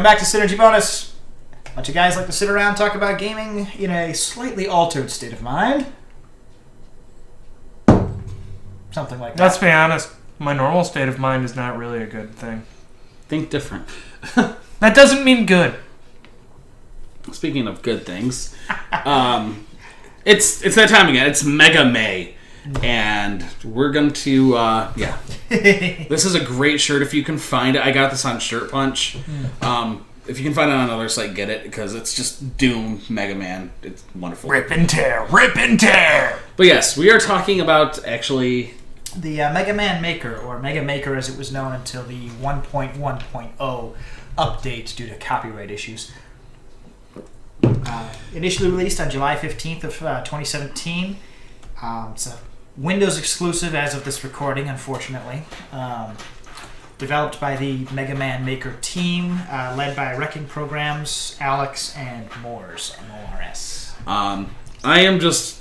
Welcome back to Synergy Bonus. A bunch of guys like to sit around and talk about gaming in a slightly altered state of mind. Something like that. Let's be honest, my normal state of mind is not really a good thing. Think different. That doesn't mean good. Speaking of good things, it's that time again. It's Mega May. And we're going to, This is a great shirt if you can find it. I got this on Shirt Punch. If you can find it on another site, get it, because it's just Doom Mega Man. It's wonderful. Rip and tear, rip and tear! But yes, we are talking about, actually... the Mega Man Maker, or Mega Maker as it was known until the 1.1.0 update due to copyright issues. Initially released on July 15th of 2017. It's a Windows exclusive as of this recording, unfortunately. Developed by the Mega Man Maker team, led by Wrecking Programs, Alex, and Moores, M-O-R-S. I am just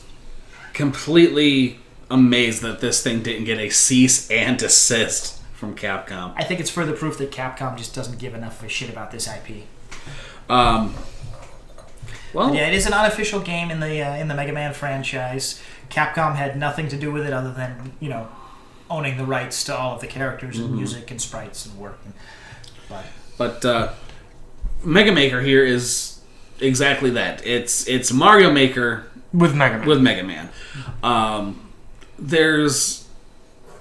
completely amazed that this thing didn't get a cease and desist from Capcom. I think it's further proof that Capcom just doesn't give enough of a shit about this IP. Well, yeah, it is an unofficial game in the Mega Man franchise. Capcom had nothing to do with it other than, owning the rights to all of the characters and music and sprites and work. But Mega Maker here is exactly that. It's Mario Maker With Mega Man. There's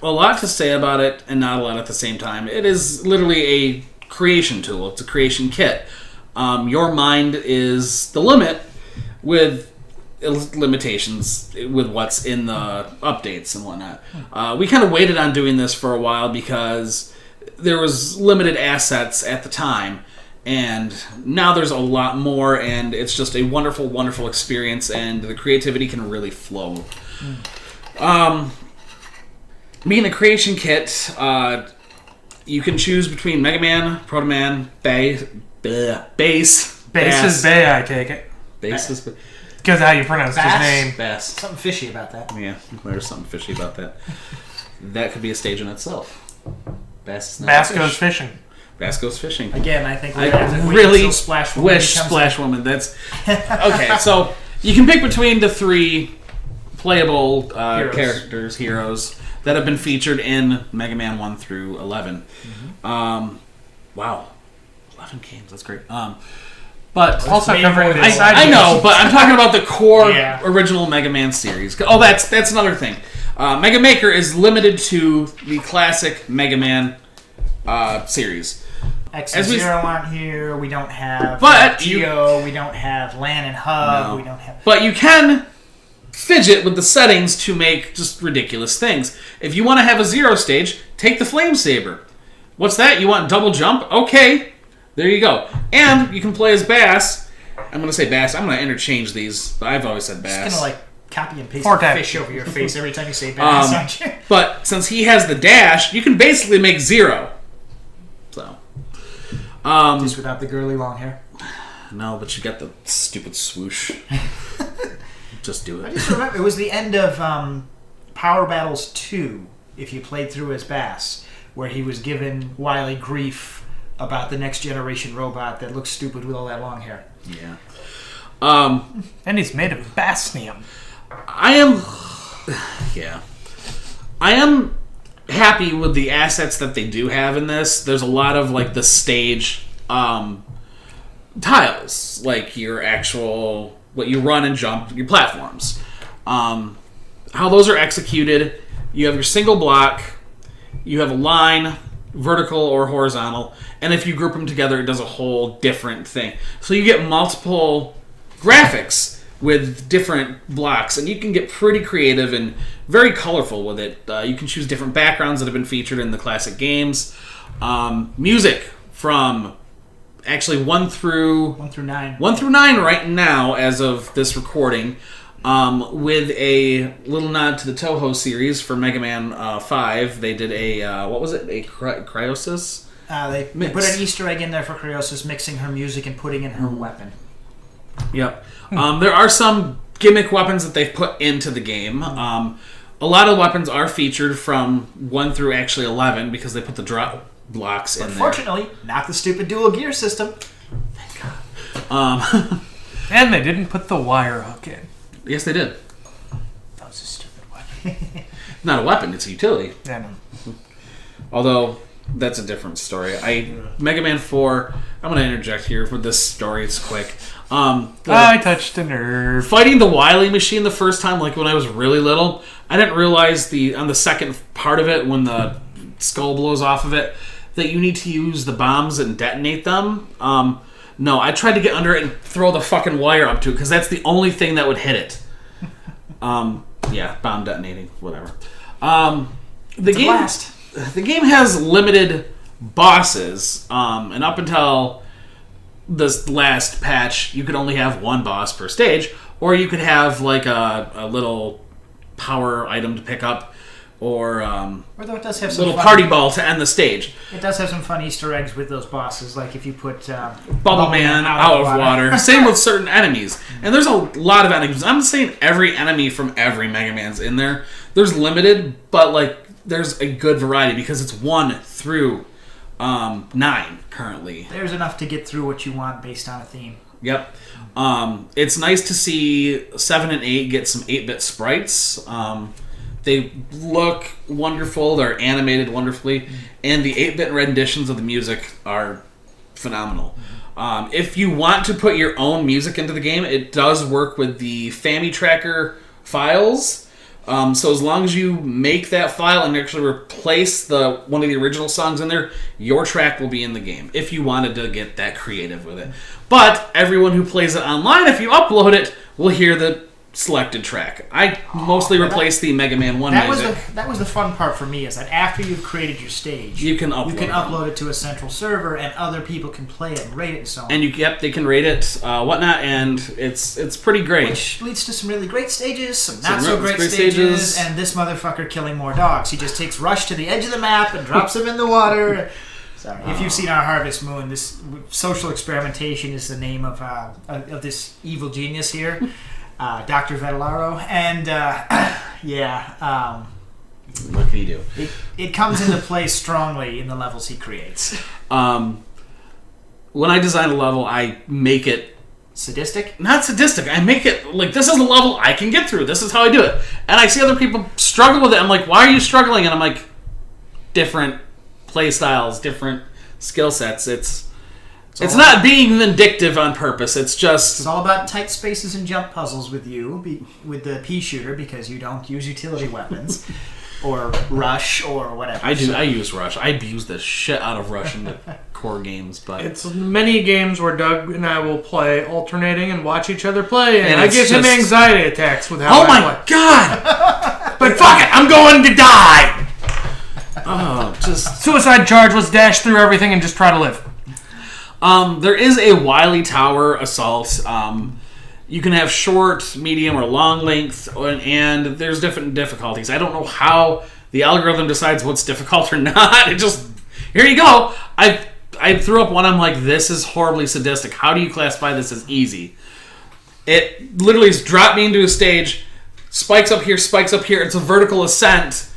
a lot to say about it and not a lot at the same time. It is literally a creation tool. It's a creation kit. Your mind is the limit with limitations with what's in the updates and whatnot. We kind of waited on doing this for a while because there was limited assets at the time, and now there's a lot more, and it's just a wonderful, wonderful experience, and the creativity can really flow. Being a creation kit, you can choose between Mega Man, Proto Man, Bass. Bass is Bay, I take it. Bass is... Because how you pronounce his name. Bass. Something fishy about that. Yeah, there's something fishy about that. That could be a stage in itself. Bass Goes fishing. Bass goes fishing. Again, I think I really wish Splash Woman. That's okay. So you can pick between the three playable heroes that have been featured in Mega Man 1 through 11. Wow, 11 games. That's great. But also covering the I know, but I'm talking about the core original Mega Man series. Oh, that's another thing. Mega Maker is limited to the classic Mega Man series. X and Zero aren't here. We don't have Geo. We don't have Lan and Hub. No. We don't have. But you can fidget with the settings to make just ridiculous things. If you want to have a Zero stage, take the Flame Saber. What's that? You want double jump? Okay. There you go. And you can play as Bass. I'm going to say Bass. I'm going to interchange these, but I've always said Bass. Just going to copy and paste the fish over your face every time you say Bass, aren't you? But since he has the dash, you can basically make Zero. So. Just without the girly long hair? No, but you got the stupid swoosh. Just do it. I just remember, it was the end of Power Battles 2, if you played through as Bass, where he was given Wily grief about the next generation robot that looks stupid with all that long hair. Yeah. And he's made of bassnium. I am happy with the assets that they do have in this. There's a lot of the stage tiles, like your actual what you run and jump, your platforms. How those are executed, you have your single block, you have a line, vertical or horizontal, and if you group them together, it does a whole different thing. So you get multiple graphics with different blocks, and you can get pretty creative and very colorful with it. You can choose different backgrounds that have been featured in the classic games. Music from actually 1 through 9 right now as of this recording, with a little nod to the Toho series for Mega Man 5. They did a what was it, a Cryosis? They put an Easter egg in there for Cryosis, mixing her music and putting in her weapon. Yep. There are some gimmick weapons that they've put into the game. A lot of weapons are featured from 1 through actually 11 because they put the blocks in there. Fortunately, not the stupid dual gear system. And they didn't put the wire hook in. Yes, they did. That was a stupid weapon. Not a weapon; it's a utility. Yeah, no. Although that's a different story. Mega Man 4. I'm going to interject here for this story. It's quick. I touched a nerve. Fighting the Wily machine the first time, like when I was really little, I didn't realize on the second part of it, when the skull blows off of it, that you need to use the bombs and detonate them. No, I tried to get under it and throw the fucking wire up to it because that's the only thing that would hit it. Yeah, bomb detonating, whatever. The game has limited bosses, and up until this last patch, you could only have one boss per stage, or you could have like a little power item to pick up, or Although it does have some little fun, party ball to end the stage. It does have some fun Easter eggs with those bosses, like if you put Bubble Man out of water. Same with certain enemies. And there's a lot of enemies. I'm saying every enemy from every Mega Man's in there. There's limited, but like there's a good variety because it's 1 through 9 currently. There's enough to get through what you want based on a theme. Yep. It's nice to see 7 and 8 get some 8-bit sprites. They look wonderful. They're animated wonderfully. And the 8-bit renditions of the music are phenomenal. If you want to put your own music into the game, it does work with the FAMI Tracker files. So as long as you make that file and actually replace one of the original songs in there, your track will be in the game, if you wanted to get that creative with it. But everyone who plays it online, if you upload it, will hear the selected track. I mostly replaced the Mega Man 1 music. That was the fun part for me, is that after you've created your stage, you can upload it to a central server, and other people can play it and rate it and so on. And they can rate it, whatnot, and it's pretty great. Which leads to some really great stages, some not so great stages, and this motherfucker killing more dogs. He just takes Rush to the edge of the map and drops him in the water. Sorry. If you've seen our Harvest Moon, this social experimentation is the name of this evil genius here. Dr. Vettelaro, and what can you do? It comes into play strongly in the levels he creates. When I design a level, I make it sadistic. Not sadistic. I make it like this is a level I can get through. This is how I do it. And I see other people struggle with it. I'm like, why are you struggling? And I'm like, different play styles, different skill sets. It's not being vindictive on purpose. It's all about tight spaces and jump puzzles with with the pea shooter, because you don't use utility weapons or Rush or whatever. I do. I use Rush. I abuse the shit out of Rush in the core games, but it's many games where Doug and I will play alternating and watch each other play, and I give him just anxiety attacks with how I play. Oh my god! But fuck it, I'm going to die. Just suicide charge. Let's dash through everything and just try to live. There is a Wily Tower assault. You can have short, medium, or long length, and there's different difficulties. I don't know how the algorithm decides what's difficult or not. It just, here you go. I threw up one. I'm like, this is horribly sadistic. How do you classify this as easy? It literally has dropped me into a stage. Spikes up here, spikes up here. It's a vertical ascent.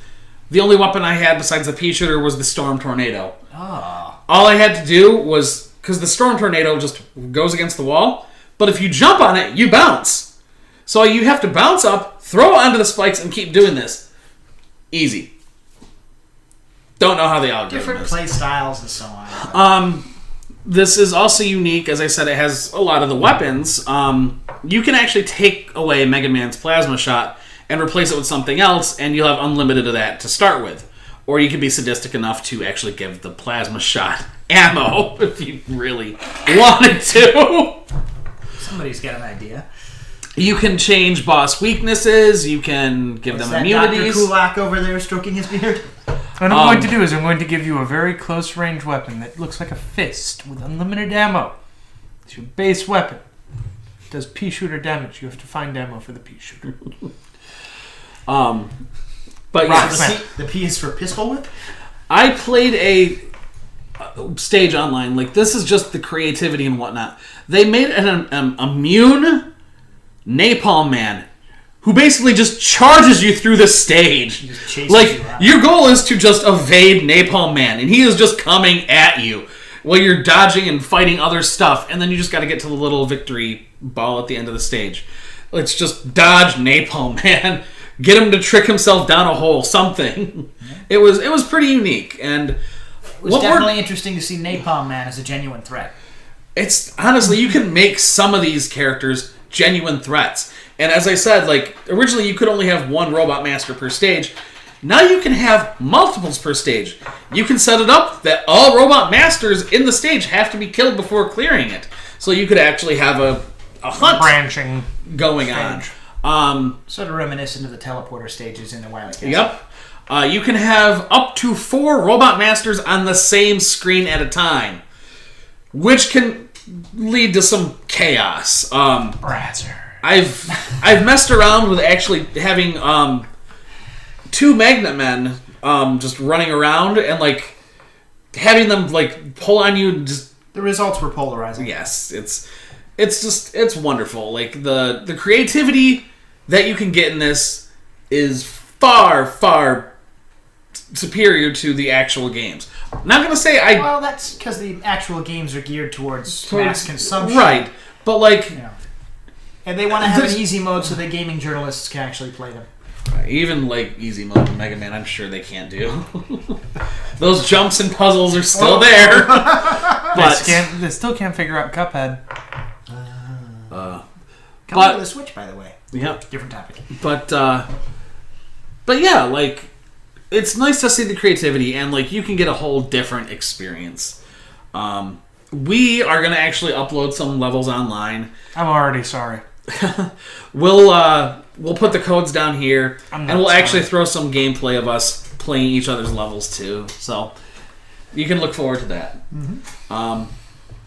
The only weapon I had besides the pea shooter was the Storm Tornado. All I had to do was, because the Storm Tornado just goes against the wall, but if you jump on it, you bounce. So you have to bounce up, throw it onto the spikes, and keep doing this. Easy. Don't know how the algorithm different is. play styles and so on. This is also unique. As I said, it has a lot of the weapons. You can actually take away Mega Man's plasma shot and replace it with something else, and you'll have unlimited of that to start with. Or you can be sadistic enough to actually give the plasma shot ammo if you really wanted to. Somebody's got an idea. You can change boss weaknesses. You can give them immunities. Dr. Kulak over there stroking his beard? What I'm going to do is I'm going to give you a very close range weapon that looks like a fist with unlimited ammo. It's your base weapon. It does pea shooter damage. You have to find ammo for the pea shooter. But yes, the P is for pistol whip? I played a stage online. Like, this is just the creativity and whatnot. They made an immune Napalm Man who basically just charges you through the stage. He just chases Like, you out. your goal is to just evade Napalm Man, and he is just coming at you while you're dodging and fighting other stuff, and then you just got to get to the little victory ball at the end of the stage. Let's just dodge Napalm Man, get him to trick himself down a hole, something. It was pretty unique, and It was definitely interesting to see Napalm Man as a genuine threat. it's honestly, you can make some of these characters genuine threats. And as I said, like, originally you could only have one Robot Master per stage. Now you can have multiples per stage. You can set it up that all Robot Masters in the stage have to be killed before clearing it. So you could actually have a hunt Branching. going on. Sort of reminiscent of the teleporter stages in the Wily Castle. Yep. You can have up to 4 Robot Masters on the same screen at a time, which can lead to some chaos. Brazzer. I've messed around with actually having 2 Magnet Men just running around and like having them like pull on you. And just The results were polarizing. yes, it's wonderful. Like the creativity that you can get in this is far superior to the actual games. I'm not gonna say Well, that's because the actual games are geared towards mass consumption. right, but like. You know. And they want to have an easy mode so that gaming journalists can actually play them. Even like easy mode in Mega Man, I'm sure they can't do. Those jumps and puzzles are still there, but They still can't figure out Cuphead. Coming to the Switch, by the way. yeah. Different topic. But yeah, like it's nice to see the creativity and like you can get a whole different experience. We are gonna actually upload some levels online. I'm already sorry. We'll put the codes down here, I'm and not we'll sorry. actually throw some gameplay of us playing each other's levels too. So you can look forward to that.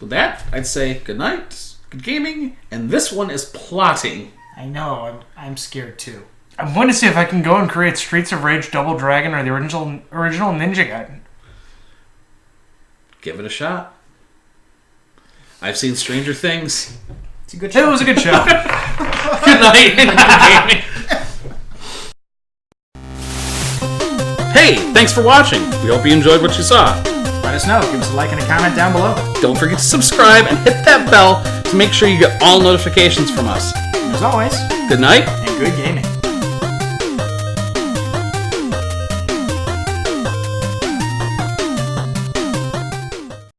With that, I'd say good night, good gaming, and this one is plotting. I know. I'm scared too. I'm going to see if I can go and create Streets of Rage Double Dragon or the original Ninja Gaiden. Give it a shot. I've seen Stranger Things. It's a good It show. was a good show. Good night and good gaming. Hey, thanks for watching. We hope you enjoyed what you saw. Let us know. Give us a like and a comment down below. Don't forget to subscribe and hit that bell to make sure you get all notifications from us. And as always, Good night. and good gaming.